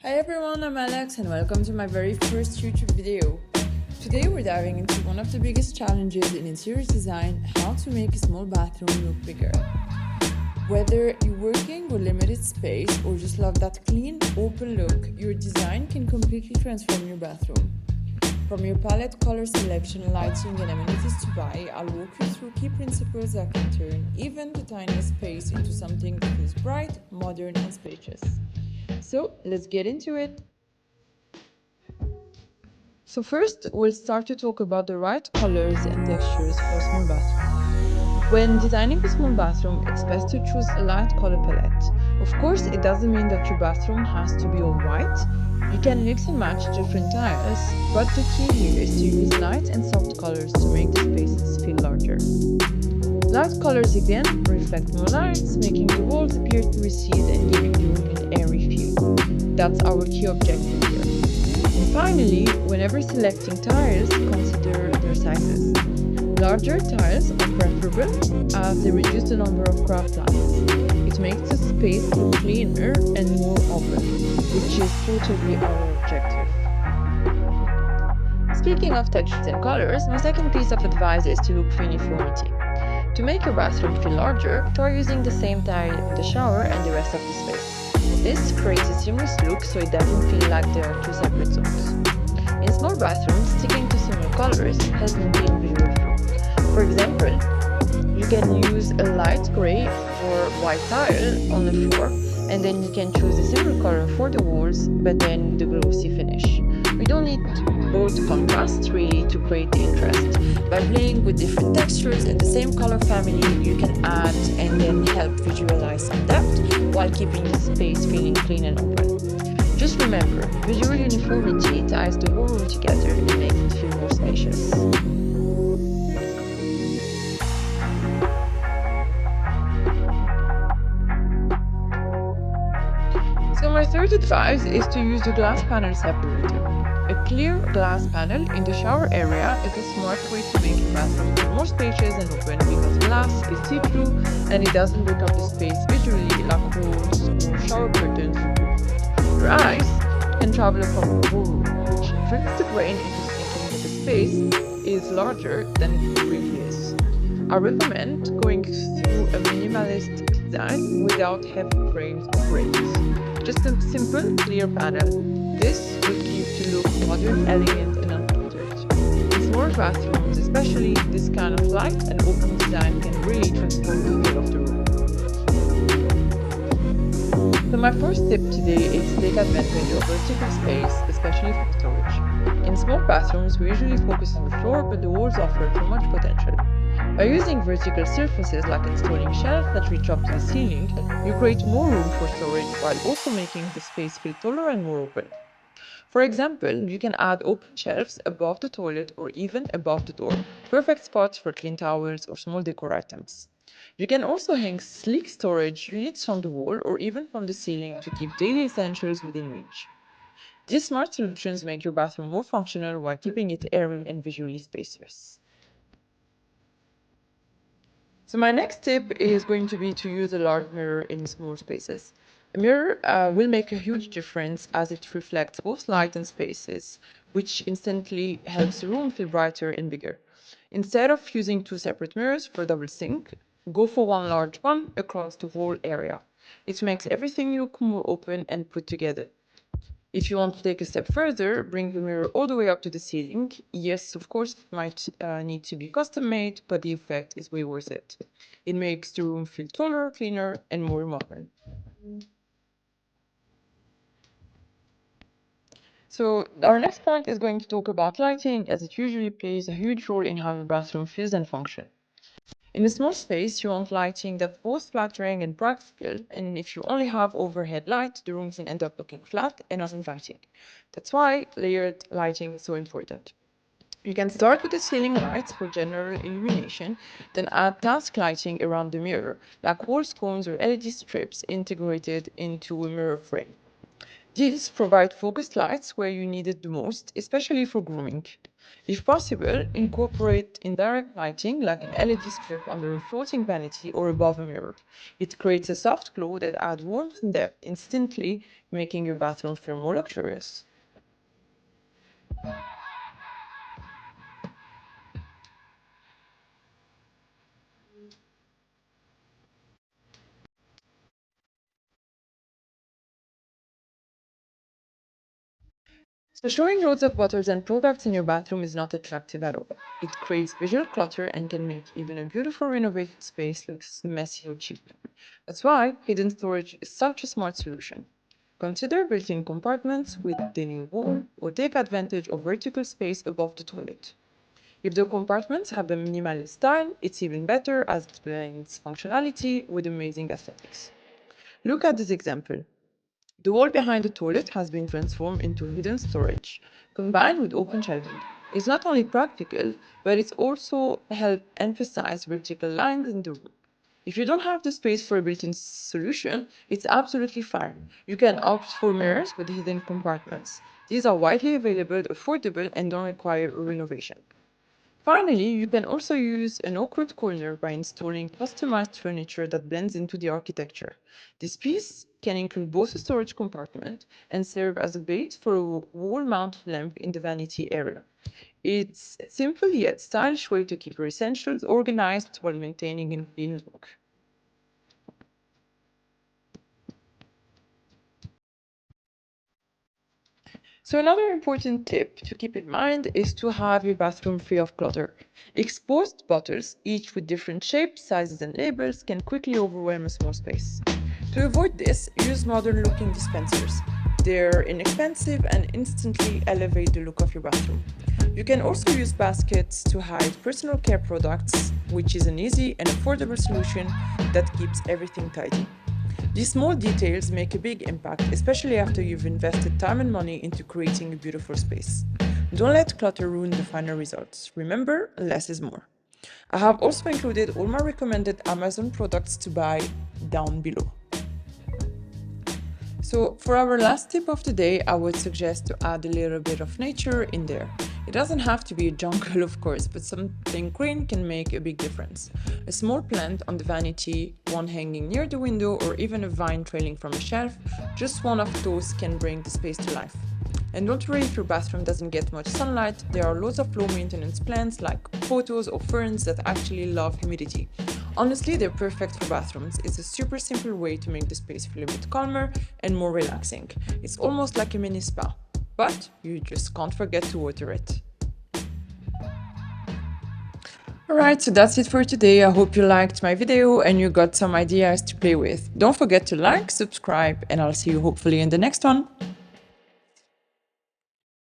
Hi everyone, I'm Alex and welcome to my very first YouTube video. Today we're diving into one of the biggest challenges in interior design, how to make a small bathroom look bigger. Whether you're working with limited space or just love that clean, open look, your design can completely transform your bathroom. From your palette, color selection, lighting and amenities to buy, I'll walk you through key principles that can turn even the tiniest space into something that is bright, modern and spacious. So let's get into it. So first, we'll start to talk about the right colors and textures for a small bathroom. When designing a small bathroom, it's best to choose a light color palette. Of course, it doesn't mean that your bathroom has to be all white. You can mix and match different tiles, but the key here is to use light and soft colors to make the spaces feel larger. Light colors again reflect more lights, making the walls appear to recede and giving the room an airy feel. That's our key objective here. And finally, whenever selecting tiles, consider their sizes. Larger tiles are preferable as they reduce the number of craft lines. It makes the space look cleaner and more open, which is totally our objective. Speaking of textures and colors, my second piece of advice is to look for uniformity. To make your bathroom feel larger, try using the same tile in the shower and the rest of the space. This creates a seamless look so it doesn't feel like there are two separate zones. In small bathrooms, sticking to similar colors helps maintain visual flow. For example, you can use a light gray or white tile on the floor, and then you can choose a similar color for the walls, but then the glossy finish. We don't need both contrasts really to create interest. By playing with different textures in the same color family, you can add and then help visualize some depth while keeping the space feeling clean and open. Just remember, visual uniformity ties the whole room together and makes it feel more spacious. So my third advice is to use the glass panel separator. A clear glass panel in the shower area is a smart way to make your bathroom feel more spacious and open because glass is see-through and it doesn't break up the space visually like walls or shower curtains do. Your eyes can travel across the whole room, which tricks the brain into thinking that the space is larger than it really is. I recommend going through a minimalist design without heavy frames or frames. Just a simple, clear panel. This will keep the look modern, elegant, and uncluttered. In small bathrooms, especially, this kind of light and open design can really transform the feel of the room. So my first tip today is to take advantage of vertical space, especially for storage. In small bathrooms, we usually focus on the floor, but the walls offer too much potential. By using vertical surfaces like installing shelves that reach up to the ceiling, you create more room for storage while also making the space feel taller and more open. For example, you can add open shelves above the toilet or even above the door, perfect spots for clean towels or small decor items. You can also hang sleek storage units from the wall or even from the ceiling to keep daily essentials within reach. These smart solutions make your bathroom more functional while keeping it airy and visually spacious. So my next tip is going to be to use a large mirror in small spaces. A mirror will make a huge difference as it reflects both light and spaces, which instantly helps the room feel brighter and bigger. Instead of using two separate mirrors for double sync, go for one large one across the whole area. It makes everything look more open and put together. If you want to take a step further, bring the mirror all the way up to the ceiling. Yes, of course, it might need to be custom made, but the effect is way worth it. It makes the room feel taller, cleaner, and more modern. So our next point is going to talk about lighting, as it usually plays a huge role in how your bathroom feels and functions. In a small space, you want lighting that's both flattering and practical, and if you only have overhead light, the room can end up looking flat and uninviting. That's why layered lighting is so important. You can start with the ceiling lights for general illumination, then add task lighting around the mirror, like wall sconces or LED strips integrated into a mirror frame. These provide focused lights where you need it the most, especially for grooming. If possible, incorporate indirect lighting like an LED strip under a floating vanity or above a mirror. It creates a soft glow that adds warmth and depth instantly, making your bathroom feel more luxurious. So showing loads of bottles and products in your bathroom is not attractive at all. It creates visual clutter and can make even a beautiful renovated space look messy or cheap. That's why hidden storage is such a smart solution. Consider built-in compartments with thinning wall or take advantage of vertical space above the toilet. If the compartments have a minimalist style, it's even better as it blends functionality with amazing aesthetics. Look at this example. The wall behind the toilet has been transformed into hidden storage, combined with open shelving. It's not only practical, but it's also help emphasize vertical lines in the room. If you don't have the space for a built-in solution, it's absolutely fine. You can opt for mirrors with hidden compartments. These are widely available, affordable, and don't require a renovation. Finally, you can also use an awkward corner by installing customized furniture that blends into the architecture. This piece can include both a storage compartment and serve as a base for a wall-mounted lamp in the vanity area. It's a simple yet stylish way to keep your essentials organized while maintaining a clean look. So another important tip to keep in mind is to have your bathroom free of clutter. Exposed bottles, each with different shapes, sizes, and labels, can quickly overwhelm a small space. To avoid this, use modern-looking dispensers. They're inexpensive and instantly elevate the look of your bathroom. You can also use baskets to hide personal care products, which is an easy and affordable solution that keeps everything tidy. These small details make a big impact, especially after you've invested time and money into creating a beautiful space. Don't let clutter ruin the final results. Remember, less is more. I have also included all my recommended Amazon products to buy down below. So for our last tip of the day, I would suggest to add a little bit of nature in there. It doesn't have to be a jungle, of course, but something green can make a big difference. A small plant on the vanity, one hanging near the window, or even a vine trailing from a shelf, just one of those can bring the space to life. And don't worry if your bathroom doesn't get much sunlight, there are loads of low maintenance plants like photos or ferns that actually love humidity. Honestly, they're perfect for bathrooms. It's a super simple way to make the space feel a bit calmer and more relaxing. It's almost like a mini spa, but you just can't forget to water it. Alright, so that's it for today. I hope you liked my video and you got some ideas to play with. Don't forget to like, subscribe, and I'll see you hopefully in the next one.